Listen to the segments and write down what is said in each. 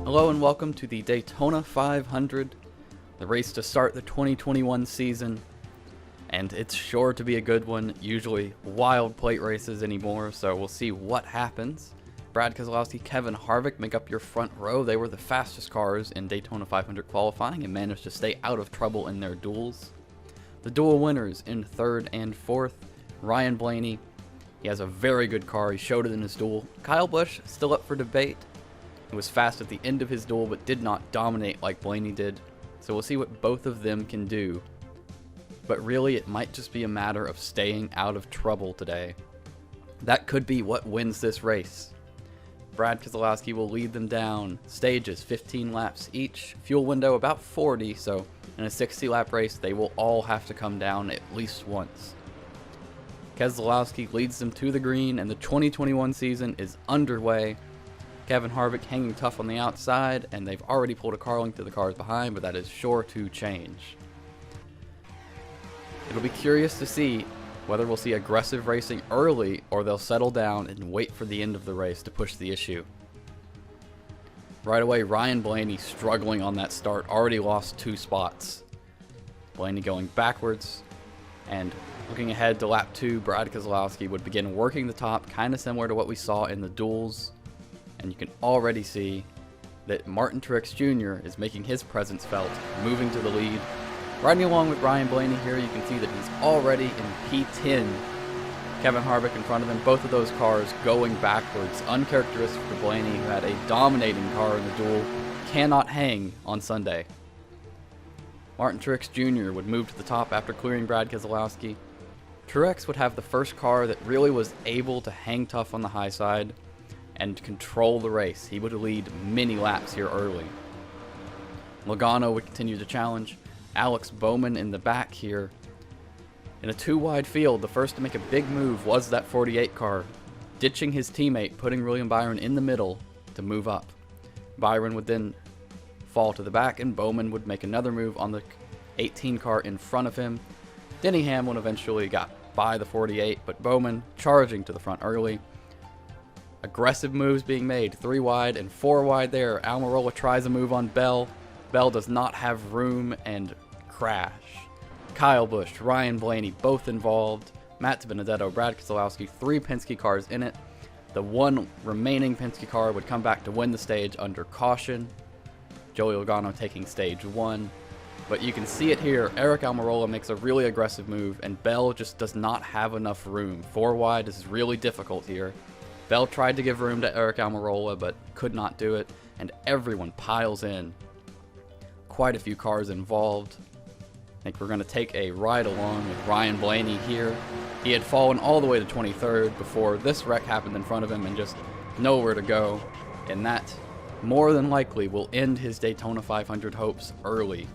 Hello and welcome to the Daytona 500, the race to start the 2021 season, and it's sure to be a good one. Usually wild plate races anymore, so we'll see what happens. Brad Keselowski, Kevin Harvick make up your front row. They were the fastest cars in Daytona 500 qualifying and managed to stay out of trouble in their duels. The duel winners in third and fourth, Ryan Blaney. He has a very good car. He showed it in his duel. Kyle Busch still up for debate. He was fast at the end of his duel, but did not dominate like Blaney did. So we'll see what both of them can do. But really, it might just be a matter of staying out of trouble today. That could be what wins this race. Brad Keselowski will lead them down. Stages, 15 laps each. Fuel window, about 40. So in a 60-lap race, they will all have to come down at least once. Keselowski leads them to the green, and the 2021 season is underway. Kevin Harvick hanging tough on the outside, and they've already pulled a car length to the cars behind, but that is sure to change. It'll be curious to see whether we'll see aggressive racing early, or they'll settle down and wait for the end of the race to push the issue. Right away, Ryan Blaney struggling on that start, already lost 2 spots. Blaney going backwards, and looking ahead to lap 2, Brad Keselowski would begin working the top, kind of similar to what we saw in the duels. And you can already see that Martin Truex Jr. is making his presence felt, moving to the lead. Riding along with Ryan Blaney here, you can see that he's already in P10. Kevin Harvick in front of him, both of those cars going backwards. Uncharacteristic for Blaney, who had a dominating car in the duel, cannot hang on Sunday. Martin Truex Jr. would move to the top after clearing Brad Keselowski. Truex would have the first car that really was able to hang tough on the high side and control the race. He would lead many laps here early. Logano would continue to challenge. Alex Bowman in the back here. In a 2-wide field, the first to make a big move was that 48 car, ditching his teammate, putting William Byron in the middle to move up. Byron would then fall to the back, and Bowman would make another move on the 18 car in front of him. Denny Hamlin eventually got by the 48, but Bowman charging to the front early. Aggressive moves being made, 3 wide and 4 wide there. Almirola tries a move on Bell. Bell does not have room and crash. Kyle Busch, Ryan Blaney, both involved. Matt Benedetto, Brad Keselowski, 3 Penske cars in it. The 1 remaining Penske car would come back to win the stage under caution. Joey Logano taking stage 1. But you can see it here. Aric Almirola makes a really aggressive move, and Bell just does not have enough room. 4 wide is really difficult here. Bell tried to give room to Aric Almirola, but could not do it, and everyone piles in. Quite a few cars involved. I think we're going to take a ride along with Ryan Blaney here. He had fallen all the way to 23rd before this wreck happened in front of him and just nowhere to go, and that more than likely will end his Daytona 500 hopes early.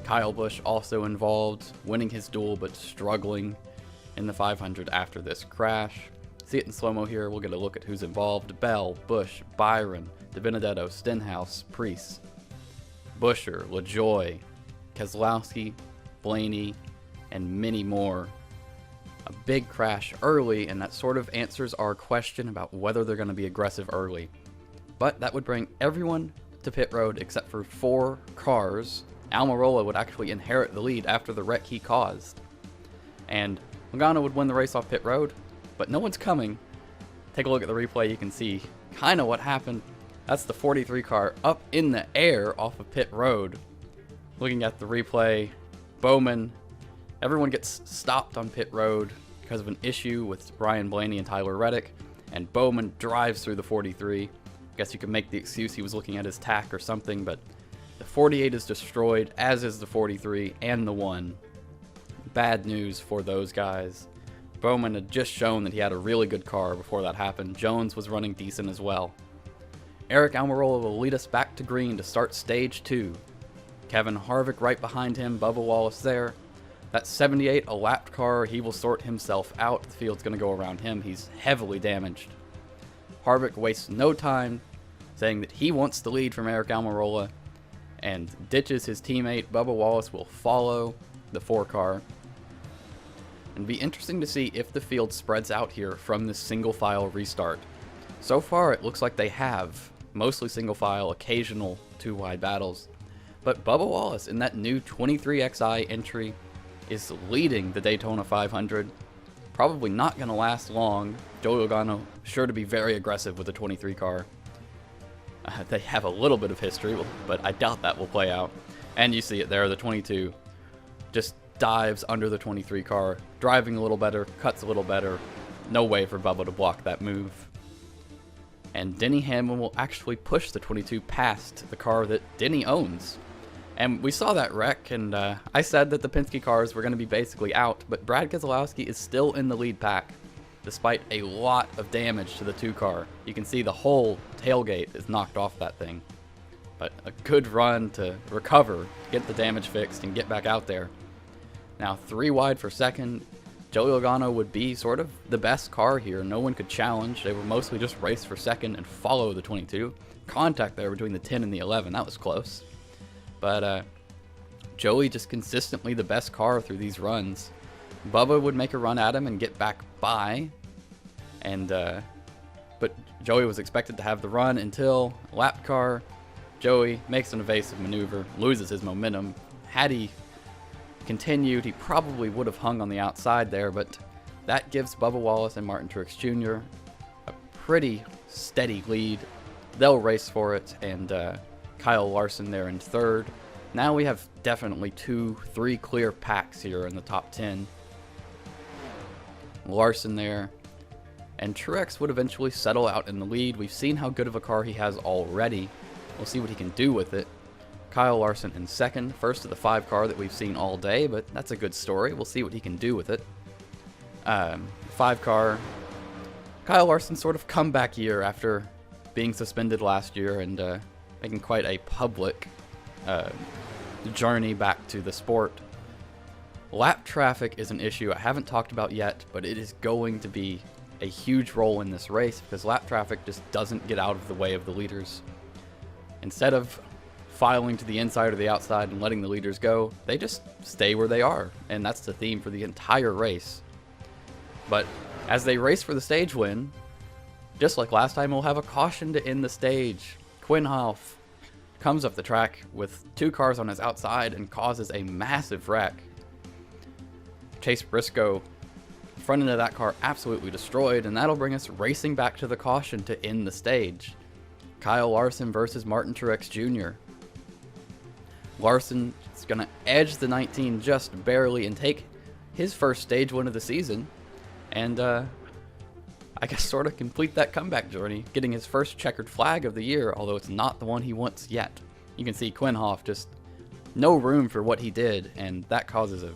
Kyle Busch also involved, winning his duel but struggling in the 500 after this crash. See it in slow-mo here. We'll get a look at who's involved. Bell, Busch, Byron, DiBenedetto, Stenhouse, Preece, Buescher, LaJoie, Keselowski, Blaney, and many more. A big crash early, and that sort of answers our question about whether they're going to be aggressive early. But that would bring everyone to pit road except for 4 cars. Almirola would actually inherit the lead after the wreck he caused. And Logano would win the race off pit road. But no one's coming. Take a look at the replay. You can see kind of what happened. That's the 43 car up in the air off of pit road. Looking at the replay, Bowman, everyone gets stopped on pit road because of an issue with Ryan Blaney and Tyler Reddick, and Bowman drives through the 43. I guess you could make the excuse he was looking at his tack or something, but the 48 is destroyed, as is the 43 and the 1. Bad news for those guys. Bowman had just shown that he had a really good car before that happened. Jones was running decent as well. Aric Almirola will lead us back to green to start stage 2. Kevin Harvick right behind him, Bubba Wallace there. That 78, a lapped car, he will sort himself out. The field's going to go around him. He's heavily damaged. Harvick wastes no time saying that he wants the lead from Aric Almirola and ditches his teammate. Bubba Wallace will follow the 4 car. And be interesting to see if the field spreads out here from this single file restart. So far it looks like they have mostly single file, occasional 2-wide battles. But Bubba Wallace in that new 23XI entry is leading the Daytona 500. Probably not going to last long. Joey Logano sure to be very aggressive with the 23 car. They have a little bit of history, but I doubt that will play out. And you see it there, the 22 just dives under the 23 car, driving a little better, cuts a little better. No way for Bubba to block that move. And Denny Hamlin will actually push the 22 past the car that Denny owns. And we saw that wreck, and I said that the Penske cars were going to be basically out, but Brad Keselowski is still in the lead pack, despite a lot of damage to the 2 car. You can see the whole tailgate is knocked off that thing. But a good run to recover, get the damage fixed, and get back out there. Now 3 wide for second. Joey Logano would be sort of the best car here. No one could challenge. They were mostly just race for second and follow the 22. Contact there between the 10 and the 11. That was close. But Joey just consistently the best car through these runs. Bubba would make a run at him and get back by. And but Joey was expected to have the run until lap car. Joey makes an evasive maneuver, loses his momentum. Had he continued, he probably would have hung on the outside there, but that gives Bubba Wallace and Martin Truex Jr. a pretty steady lead. They'll race for it, and Kyle Larson there in third. Now we have definitely 2-3 clear packs here in the top 10. Larson there, and Truex would eventually settle out in the lead. We've seen how good of a car he has already. We'll see what he can do with it. Kyle Larson in second, first of the 5 car that we've seen all day, but that's a good story. We'll see what he can do with it. 5 car, Kyle Larson sort of comeback year after being suspended last year and making quite a public journey back to the sport. Lap traffic is an issue I haven't talked about yet, but it is going to be a huge role in this race because lap traffic just doesn't get out of the way of the leaders. Instead of filing to the inside or the outside and letting the leaders go, they just stay where they are, and that's the theme for the entire race. But as they race for the stage win, just like last time, we'll have a caution to end the stage. Quinhoff comes up the track with 2 cars on his outside and causes a massive wreck. Chase Briscoe, front end of that car absolutely destroyed, and that'll bring us racing back to the caution to end the stage. Kyle Larson versus Martin Truex Jr. Larson is going to edge the 19 just barely and take his first stage win of the season, and I guess sort of complete that comeback journey, getting his first checkered flag of the year, although it's not the one he wants yet. You can see Quinhoff just no room for what he did, and that causes a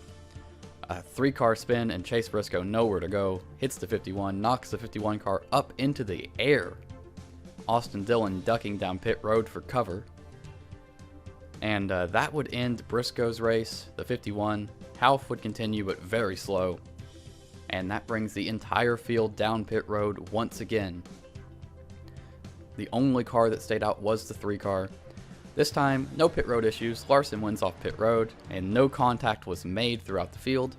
3-car spin, and Chase Briscoe nowhere to go, hits the 51, knocks the 51 car up into the air. Austin Dillon ducking down pit road for cover. And that would end Briscoe's race, the 51. Half would continue, but very slow. And that brings the entire field down pit road once again. The only car that stayed out was the 3-car. This time, no pit road issues. Larson wins off pit road, and no contact was made throughout the field.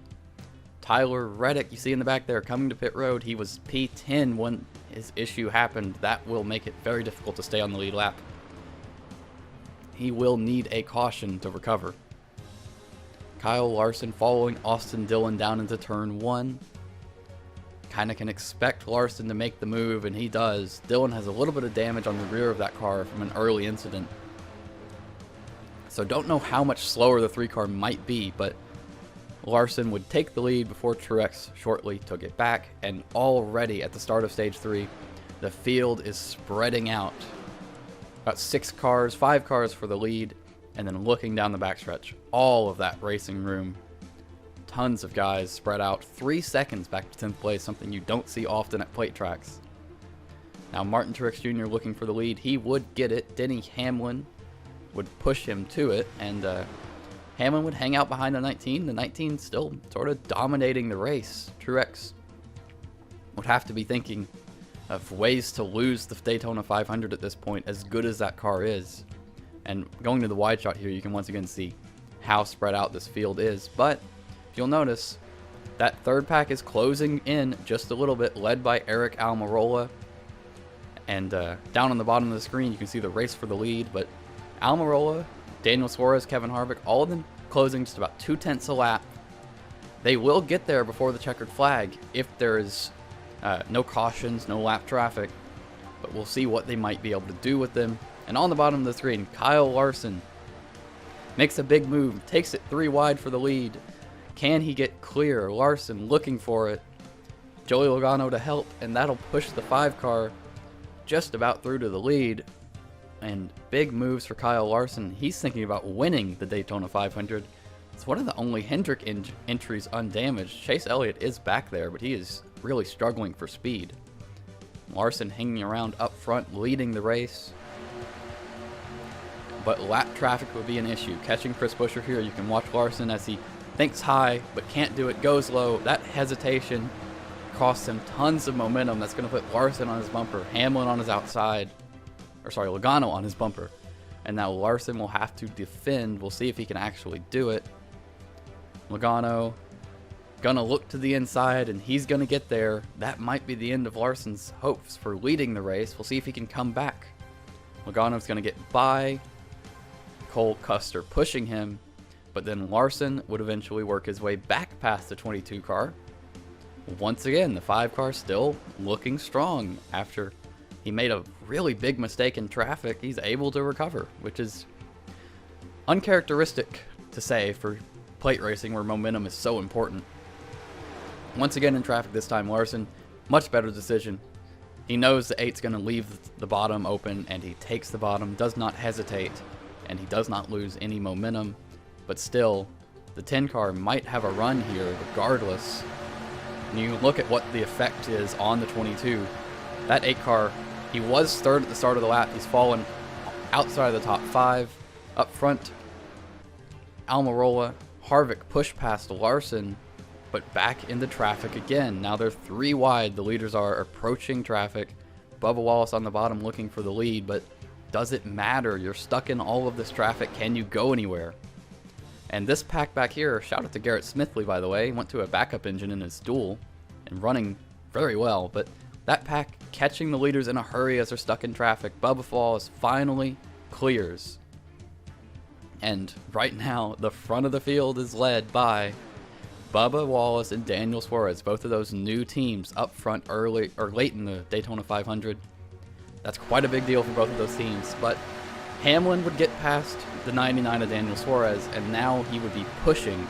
Tyler Reddick, you see in the back there, coming to pit road. He was P10 when his issue happened. That will make it very difficult to stay on the lead lap. He will need a caution to recover. Kyle Larson following Austin Dillon down into turn 1. Kinda can expect Larson to make the move, and he does. Dillon has a little bit of damage on the rear of that car from an early incident. So don't know how much slower the 3-car might be, but Larson would take the lead before Truex shortly took it back, and already at the start of stage 3, the field is spreading out. About 6 cars, 5 cars for the lead, and then looking down the backstretch, all of that racing room. Tons of guys spread out, 3 seconds back to 10th place, something you don't see often at plate tracks. Now Martin Truex Jr. looking for the lead, he would get it. Denny Hamlin would push him to it, and Hamlin would hang out behind the 19. The 19 still sort of dominating the race. Truex would have to be thinking of ways to lose the Daytona 500 at this point, as good as that car is. And going to the wide shot here, you can once again see how spread out this field is. But if you'll notice, that 3rd pack is closing in just a little bit, led by Eric Almirola. And down on the bottom of the screen, you can see the race for the lead. But Almirola, Daniel Suarez, Kevin Harvick, all of them closing just about 2/10 a lap. They will get there before the checkered flag if there is no cautions, no lap traffic. But we'll see what they might be able to do with them. And on the bottom of the screen, Kyle Larson makes a big move, takes it 3 wide for the lead. Can he get clear? Larson looking for it. Joey Logano to help, and that'll push the 5 car just about through to the lead. And big moves for Kyle Larson. He's thinking about winning the Daytona 500. It's one of the only Hendrick entries undamaged. Chase Elliott is back there, but he is really struggling for speed. Larson hanging around up front, leading the race. But lap traffic would be an issue. Catching Chris Buescher here, you can watch Larson as he thinks high, but can't do it, goes low. That hesitation costs him tons of momentum. That's going to put Larson on his bumper, Hamlin on his outside, or sorry, Logano on his bumper. And now Larson will have to defend. We'll see if he can actually do it. Logano gonna look to the inside, and he's gonna get there. That might be the end of Larson's hopes for leading the race. We'll see if he can come back. Logano's gonna get by. Cole Custer pushing him, but then Larson would eventually work his way back past the 22 car. Once again, the 5 car still looking strong. After he made a really big mistake in traffic, he's able to recover, which is uncharacteristic to say for plate racing where momentum is so important. Once again in traffic this time, Larson, much better decision. He knows the 8's going to leave the bottom open, and he takes the bottom, does not hesitate, and he does not lose any momentum. But still, the 10 car might have a run here regardless. And you look at what the effect is on the 22. That 8 car, he was third at the start of the lap. He's fallen outside of the top 5. Up front, Almirola, Harvick pushed past Larson, but back into traffic again. Now they're 3 wide. The leaders are approaching traffic. Bubba Wallace on the bottom looking for the lead, but does it matter? You're stuck in all of this traffic. Can you go anywhere? And this pack back here, shout out to Garrett Smithley, by the way. He went to a backup engine in his Duel and running very well. But that pack catching the leaders in a hurry as they're stuck in traffic. Bubba Wallace finally clears. And right now, the front of the field is led by Bubba Wallace and Daniel Suarez, both of those new teams up front early or late in the Daytona 500. That's quite a big deal for both of those teams. But Hamlin would get past the 99 of Daniel Suarez, and now he would be pushing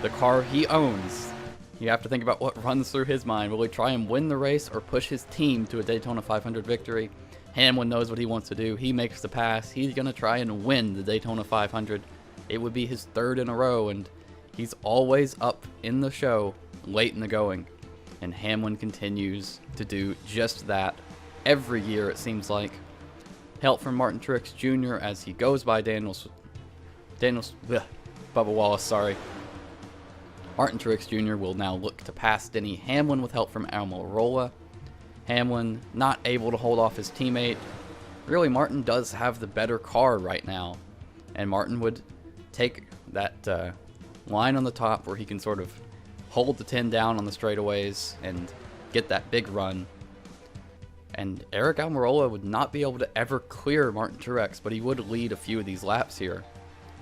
the car he owns. You have to think about what runs through his mind. Will he try and win the race or push his team to a Daytona 500 victory? Hamlin knows what he wants to do. He makes the pass. He's going to try and win the Daytona 500. It would be his 3rd in a row, and he's always up in the show late in the going. And Hamlin continues to do just that every year, it seems like. Help from Martin Truex Jr. as he goes by Bubba Wallace, sorry. Martin Truex Jr. will now look to pass Denny Hamlin with help from Almirola. Hamlin not able to hold off his teammate. Really, Martin does have the better car right now. And Martin would take that line on the top where he can sort of hold the 10 down on the straightaways and get that big run. And Eric Almirola would not be able to ever clear Martin Truex, but he would lead a few of these laps here.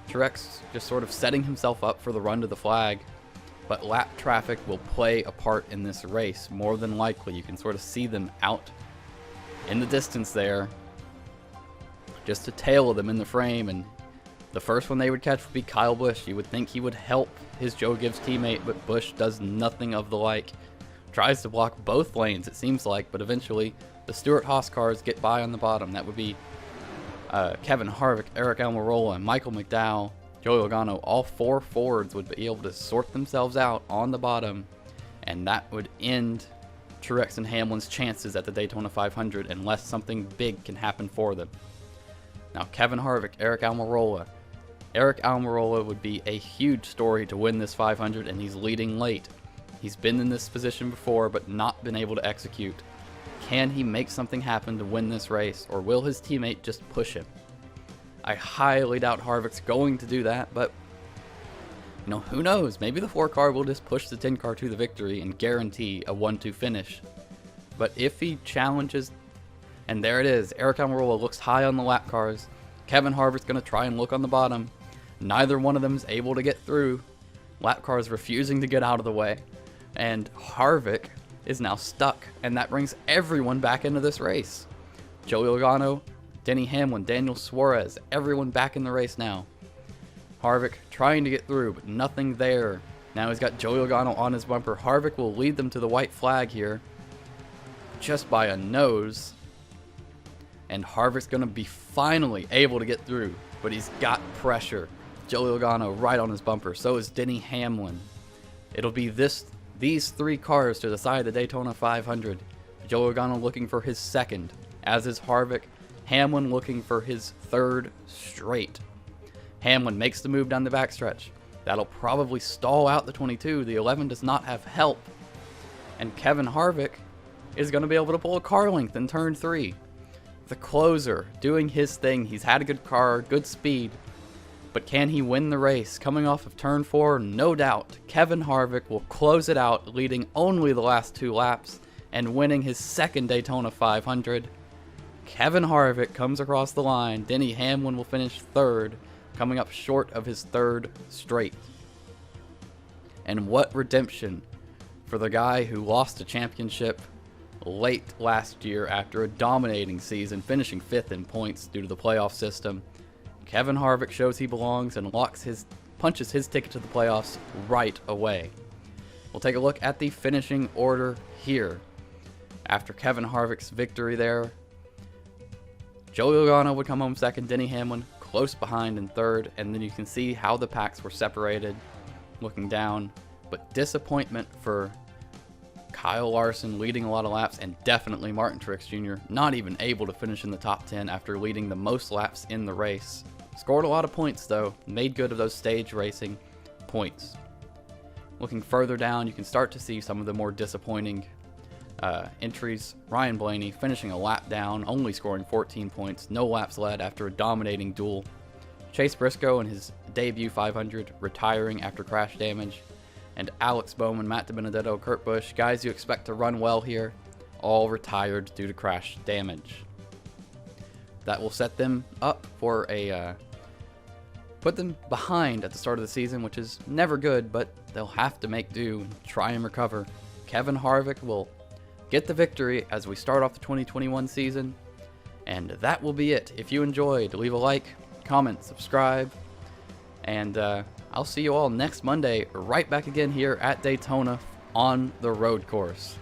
Truex just sort of setting himself up for the run to the flag, but lap traffic will play a part in this race, more than likely. You can sort of see them out in the distance there, just a tail of them in the frame, and the first one they would catch would be Kyle Busch. You would think he would help his Joe Gibbs teammate, but Busch does nothing of the like. Tries to block both lanes, it seems like, but eventually the Stewart-Haas cars get by on the bottom. That would be Kevin Harvick, Eric Almirola, and Michael McDowell, Joey Logano. All 4 Fords would be able to sort themselves out on the bottom, and that would end Truex and Hamlin's chances at the Daytona 500 unless something big can happen for them. Now, Kevin Harvick, Eric Almirola. Eric Almirola would be a huge story to win this 500, and he's leading late. He's been in this position before, but not been able to execute. Can he make something happen to win this race, or will his teammate just push him? I highly doubt Harvick's going to do that, but who knows? Maybe the 4 car will just push the 10 car to the victory and guarantee a 1-2 finish. But if he challenges And there it is. Eric Almirola looks high on the lap cars. Kevin Harvick's going to try and look on the bottom. Neither one of them is able to get through. Lap cars refusing to get out of the way. And Harvick is now stuck. And that brings everyone back into this race. Joey Logano, Denny Hamlin, Daniel Suarez, everyone back in the race now. Harvick trying to get through, but nothing there. Now he's got Joey Logano on his bumper. Harvick will lead them to the white flag here, just by a nose. And Harvick's going to be finally able to get through, but he's got pressure. Joey Logano right on his bumper. So is Denny Hamlin. It'll be these three cars to decide the Daytona 500. Joey Logano looking for his second, as is Harvick. Hamlin looking for his third straight. Hamlin makes the move down the backstretch. That'll probably stall out the 22. The 11 does not have help. And Kevin Harvick is going to be able to pull a car length in turn 3. The closer doing his thing. He's had a good car, good speed. But can he win the race? Coming off of turn 4, no doubt. Kevin Harvick will close it out, leading only the last 2 laps and winning his second Daytona 500. Kevin Harvick comes across the line. Denny Hamlin will finish third, coming up short of his third straight. And what redemption for the guy who lost a championship late last year after a dominating season, finishing 5th in points due to the playoff system. Kevin Harvick shows he belongs and punches his ticket to the playoffs right away. We'll take a look at the finishing order here. After Kevin Harvick's victory there, Joey Logano would come home second, Denny Hamlin close behind in third, and then you can see how the packs were separated looking down. But disappointment for Kyle Larson leading a lot of laps, and definitely Martin Truex Jr. not even able to finish in the top 10 after leading the most laps in the race. Scored a lot of points though, made good of those stage racing points. Looking further down, you can start to see some of the more disappointing entries. Ryan Blaney finishing a lap down, only scoring 14 points, no laps led after a dominating duel. Chase Briscoe in his debut 500 retiring after crash damage. And Alex Bowman, Matt DiBenedetto, Kurt Busch, guys you expect to run well here, all retired due to crash damage. That will set them up for put them behind at the start of the season, which is never good, but they'll have to make do and try and recover. Kevin Harvick will get the victory as we start off the 2021 season. And that will be it. If you enjoyed, leave a like, comment, subscribe, and I'll see you all next Monday, right back again here at Daytona on the road course.